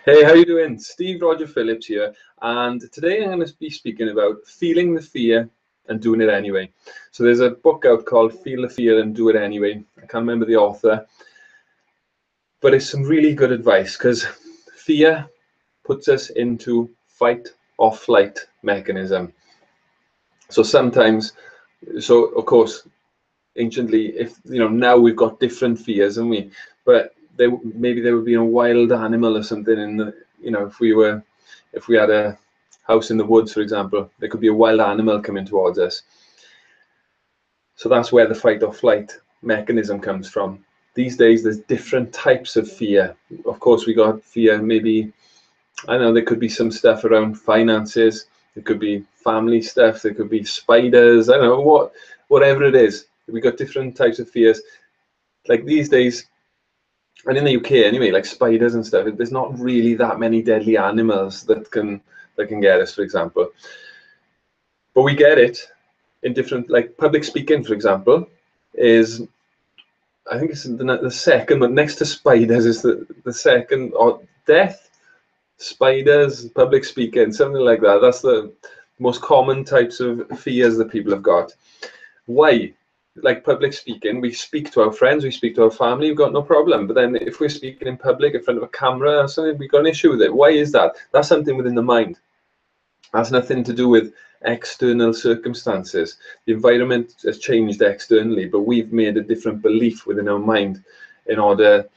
Hey, how you doing? Steve Roger Phillips here, and today I'm going to be speaking about feeling the fear and doing it anyway. So there's a book out called Feel the Fear and Do It Anyway. I can't remember the author, but it's some really good advice because fear puts us into fight or flight mechanism. So sometimes, of course, anciently, if now we've got different fears, haven't we? But maybe there would be a wild animal or something in the, if we had a house in the woods, for example, there could be a wild animal coming towards us. So that's where the fight or flight mechanism comes from. These days, there's different types of fear. Of course, we got fear, maybe, I don't know, there could be some stuff around finances, there could be family stuff, there could be spiders, I don't know, whatever it is. We got different types of fears. Like these days, and in the UK anyway, like spiders and stuff, there's not really that many deadly animals that can get us, for example. But we get it in different, like public speaking, for example, is, I think it's the second, but next to spiders is the second, or death, spiders, public speaking, something like that. That's the most common types of fears that people have got. Why? Like public speaking, we speak to our friends, we speak to our family, we've got no problem. But then if we're speaking in public in front of a camera or something, we've got an issue with it. Why is that? That's something within the mind. That's nothing to do with external circumstances. The environment has changed externally, but we've made a different belief within our mind in order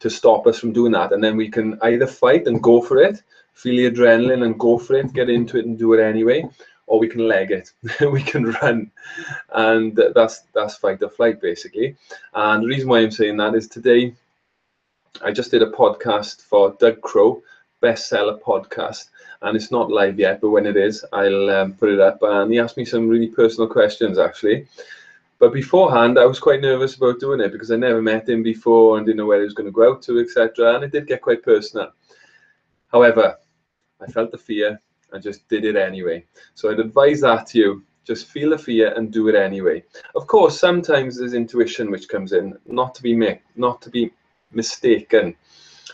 to stop us from doing that. And then we can either fight and go for it, feel the adrenaline and go for it, get into it and do it anyway, or we can leg it. We can run, and that's fight or flight basically. And the reason why I'm saying that is today I just did a podcast for Doug Crow, bestseller podcast, and it's not live yet, but when it is, I'll put it up. And he asked me some really personal questions actually. But beforehand, I was quite nervous about doing it because I never met him before and didn't know where he was going to go out to, etc. And it did get quite personal. However, I felt the fear. I just did it anyway. So I'd advise that to you. Just feel the fear and do it anyway. Of course, sometimes there's intuition which comes in, not to be mistaken.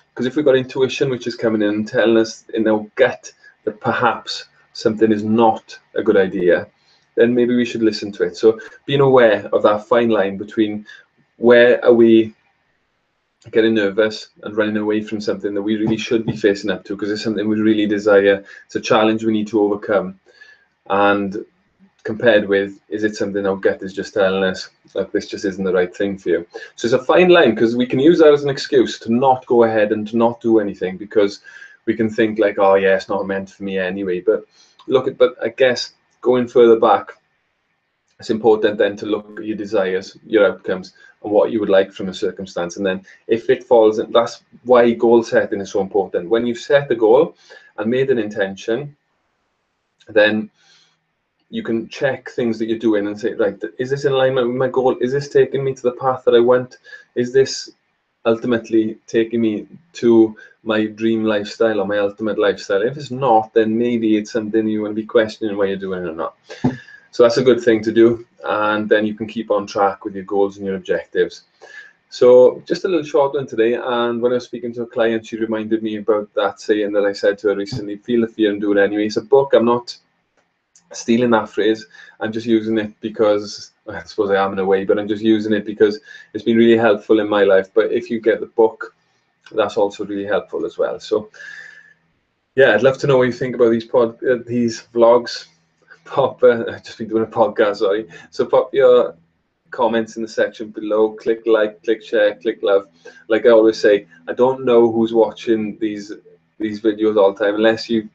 Because if we've got intuition which is coming in and telling us in our gut that perhaps something is not a good idea, then maybe we should listen to it. So being aware of that fine line between where are we getting nervous and running away from something that we really should be facing up to because it's something we really desire, it's a challenge we need to overcome, and compared with, is it something our gut is just telling us like this just isn't the right thing for you. So it's a fine line because we can use that as an excuse to not go ahead and to not do anything because we can think like, oh yeah, it's not meant for me anyway. But I guess going further back, it's important then to look at your desires, your outcomes, and what you would like from a circumstance. And then if it falls, and that's why goal setting is so important. When you've set the goal and made an intention, then you can check things that you're doing and say, right, is this in alignment with my goal? Is this taking me to the path that I want? Is this ultimately taking me to my dream lifestyle or my ultimate lifestyle? If it's not, then maybe it's something you want to be questioning why you're doing it or not. So that's a good thing to do, and then you can keep on track with your goals and your objectives. So just a little short one today, and when I was speaking to a client, she reminded me about that saying that I said to her recently, feel the fear and do it anyway. It's a book. I'm not stealing that phrase. I'm just using it because, I suppose I am in a way, but I'm just using it because it's been really helpful in my life. But if you get the book, that's also really helpful as well. So yeah, I'd love to know what you think about these vlogs. I've just been doing a podcast, sorry. So pop your comments in the section below, click like, click share, click love. Like I always say, I don't know who's watching these videos all the time unless you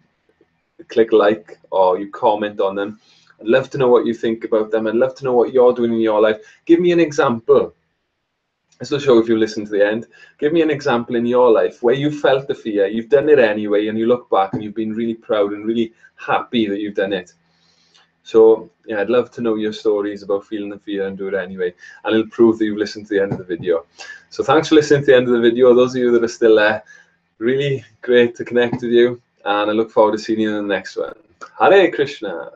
click like or you comment on them. I'd love to know what you think about them. I'd love to know what you're doing in your life. Give me an example. This will show if you listen to the end. Give me an example in your life where you felt the fear, you've done it anyway, and you look back and you've been really proud and really happy that you've done it. So yeah, I'd love to know your stories about feeling the fear and do it anyway. And it'll prove that you've listened to the end of the video. So thanks for listening to the end of the video. Those of you that are still there, really great to connect with you. And I look forward to seeing you in the next one. Hare Krishna.